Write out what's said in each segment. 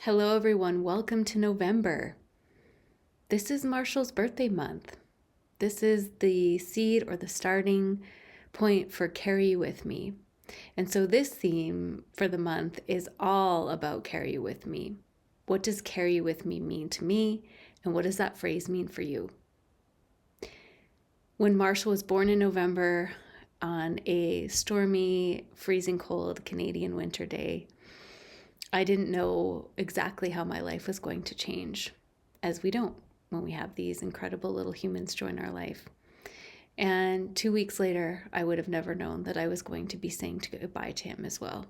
Hello, everyone. Welcome to November. This is Marshall's birthday month. This is the seed or the starting point for Carry You With Me. And so this theme for the month is all about Carry You With Me. What does Carry You With Me mean to me? And what does that phrase mean for you? When Marshall was born in November on a stormy, freezing cold Canadian winter day, I didn't know exactly how my life was going to change, as we don't when we have these incredible little humans join our life. And 2 weeks later, I would have never known that I was going to be saying goodbye to him as well.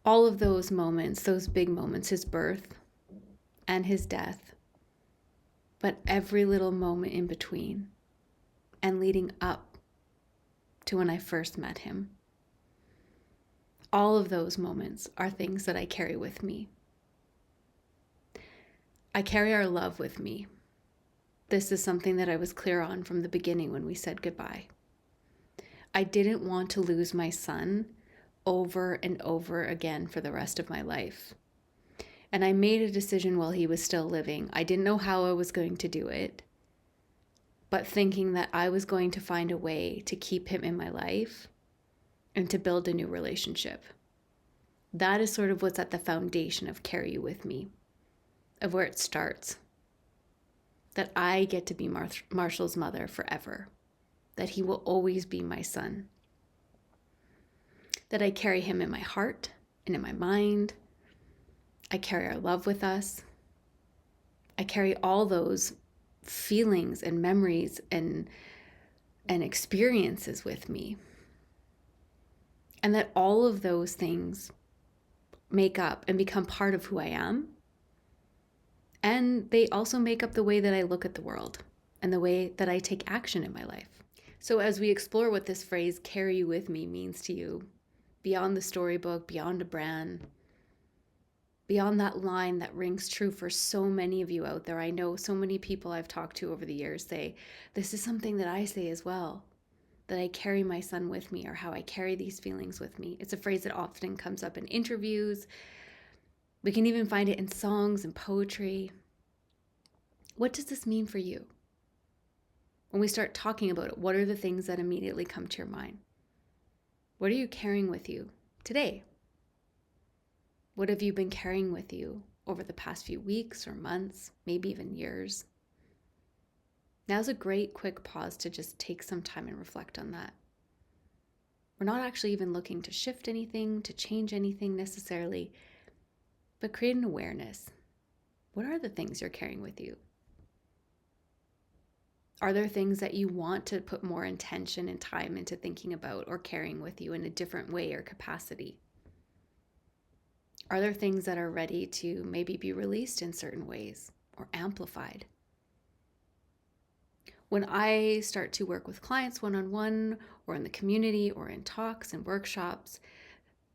All of those moments, those big moments, his birth and his death, but every little moment in between and leading up to when I first met him. All of those moments are things that I carry with me. I carry our love with me. This is something that I was clear on from the beginning when we said goodbye. I didn't want to lose my son over and over again for the rest of my life. And I made a decision while he was still living. I didn't know how I was going to do it, but thinking that I was going to find a way to keep him in my life and to build a new relationship. That is sort of what's at the foundation of Carry You With Me, of where it starts. That I get to be Marshall's mother forever. That he will always be my son. That I carry him in my heart and in my mind. I carry our love with us. I carry all those feelings and memories and experiences with me. And that all of those things make up and become part of who I am. And they also make up the way that I look at the world and the way that I take action in my life. So as we explore what this phrase, carry you with me, means to you, beyond the storybook, beyond a brand, beyond that line that rings true for so many of you out there. I know so many people I've talked to over the years say, this is something that I say as well, that I carry my son with me, or how I carry these feelings with me. It's a phrase that often comes up in interviews. We can even find it in songs and poetry. What does this mean for you? When we start talking about it, what are the things that immediately come to your mind? What are you carrying with you today? What have you been carrying with you over the past few weeks or months, maybe even years? Now's a great quick pause to just take some time and reflect on that. We're not actually even looking to shift anything, to change anything necessarily, but create an awareness. What are the things you're carrying with you? Are there things that you want to put more intention and time into thinking about or carrying with you in a different way or capacity? Are there things that are ready to maybe be released in certain ways or amplified? When I start to work with clients one-on-one or in the community or in talks and workshops,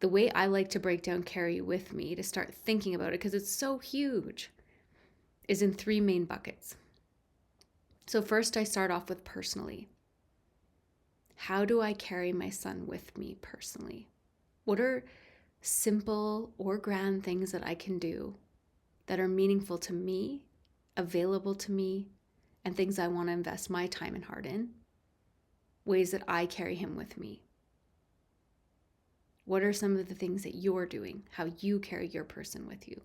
the way I like to break down Carry You With Me, to start thinking about it, because it's so huge, is in 3 main buckets. So first, I start off with personally. How do I carry my son with me personally? What are simple or grand things that I can do that are meaningful to me, available to me, and things I want to invest my time and heart in? Ways that I carry him with me. What are some of the things that you're doing? How you carry your person with you?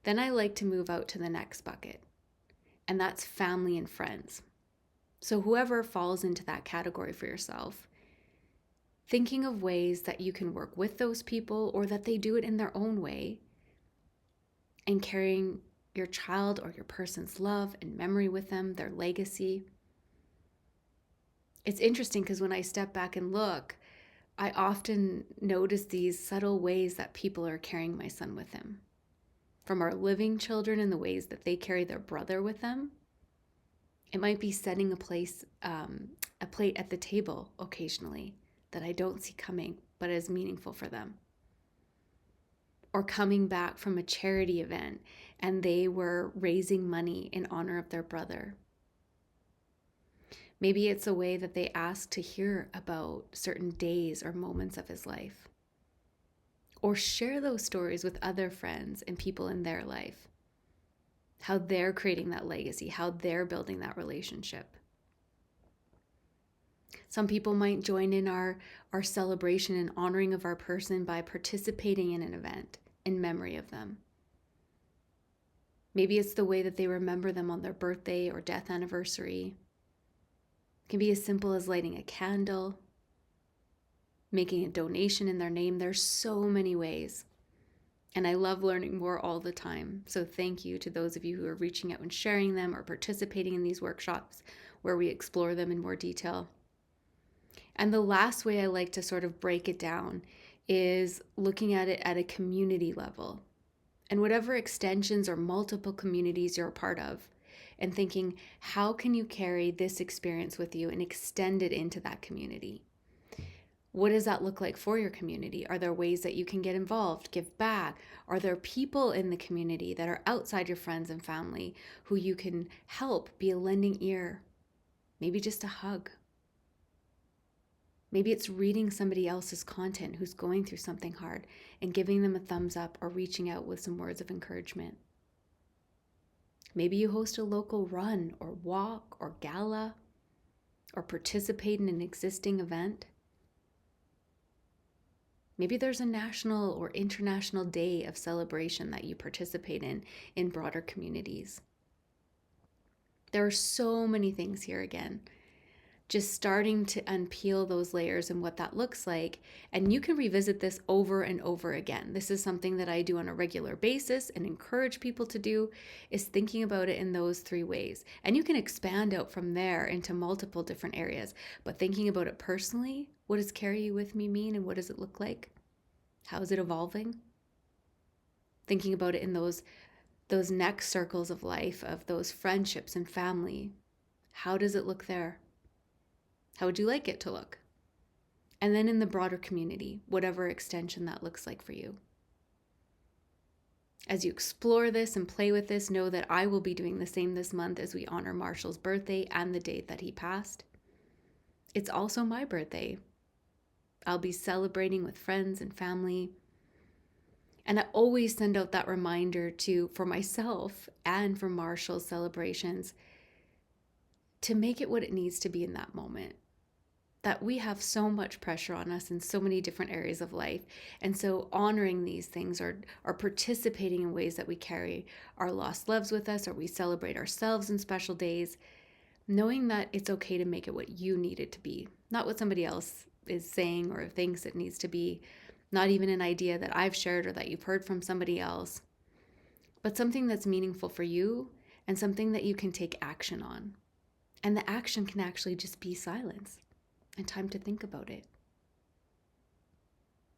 Then I like to move out to the next bucket, and that's family and friends. So whoever falls into that category for yourself, thinking of ways that you can work with those people or that they do it in their own way, and carrying your child or your person's love and memory with them, their legacy. It's interesting because when I step back and look, I often notice these subtle ways that people are carrying my son with them. From our living children in the ways that they carry their brother with them. It might be setting a plate at the table occasionally that I don't see coming, but is meaningful for them. Or coming back from a charity event and they were raising money in honor of their brother. Maybe it's a way that they ask to hear about certain days or moments of his life. Or share those stories with other friends and people in their life, how they're creating that legacy, how they're building that relationship. Some people might join in our celebration and honoring of our person by participating in an event in memory of them. Maybe it's the way that they remember them on their birthday or death anniversary. It can be as simple as lighting a candle, making a donation in their name. There's so many ways. And I love learning more all the time. So thank you to those of you who are reaching out and sharing them or participating in these workshops where we explore them in more detail. And the last way I like to sort of break it down is looking at it at a community level. And whatever extensions or multiple communities you're a part of, and thinking, how can you carry this experience with you and extend it into that community? What does that look like for your community? Are there ways that you can get involved, give back? Are there people in the community that are outside your friends and family who you can help, be a lending ear? Maybe just a hug. Maybe it's reading somebody else's content who's going through something hard and giving them a thumbs up or reaching out with some words of encouragement. Maybe you host a local run or walk or gala or participate in an existing event. Maybe there's a national or international day of celebration that you participate in broader communities. There are so many things here again. Just starting to unpeel those layers and what that looks like. And you can revisit this over and over again. This is something that I do on a regular basis and encourage people to do, is thinking about it in those three ways. And you can expand out from there into multiple different areas. But thinking about it personally, what does carry you with me mean and what does it look like? How is it evolving? Thinking about it in those next circles of life, of those friendships and family. How does it look there? How would you like it to look? And then in the broader community, whatever extension that looks like for you. As you explore this and play with this, know that I will be doing the same this month as we honor Marshall's birthday and the date that he passed. It's also my birthday. I'll be celebrating with friends and family. And I always send out that reminder for myself and for Marshall's celebrations to make it what it needs to be in that moment. That we have so much pressure on us in so many different areas of life. And so honoring these things or participating in ways that we carry our lost loves with us, or we celebrate ourselves in special days, knowing that it's okay to make it what you need it to be, not what somebody else is saying or thinks it needs to be, not even an idea that I've shared or that you've heard from somebody else, but something that's meaningful for you and something that you can take action on. And the action can actually just be silence and time to think about it.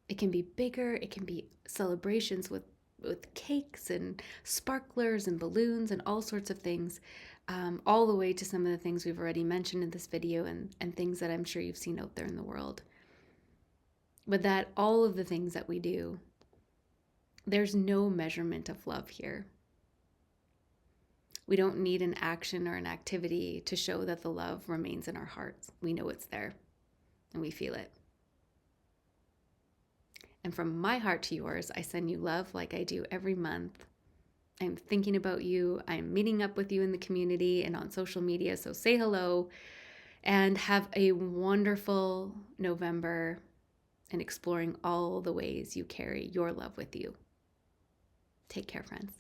It can be bigger, it can be celebrations with cakes and sparklers and balloons and all sorts of things, all the way to some of the things we've already mentioned in this video and things that I'm sure you've seen out there in the world. But that all of the things that we do, there's no measurement of love here. We don't need an action or an activity to show that the love remains in our hearts. We know it's there and we feel it. And from my heart to yours, I send you love like I do every month. I'm thinking about you. I'm meeting up with you in the community and on social media. So say hello and have a wonderful November and exploring all the ways you carry your love with you. Take care, friends.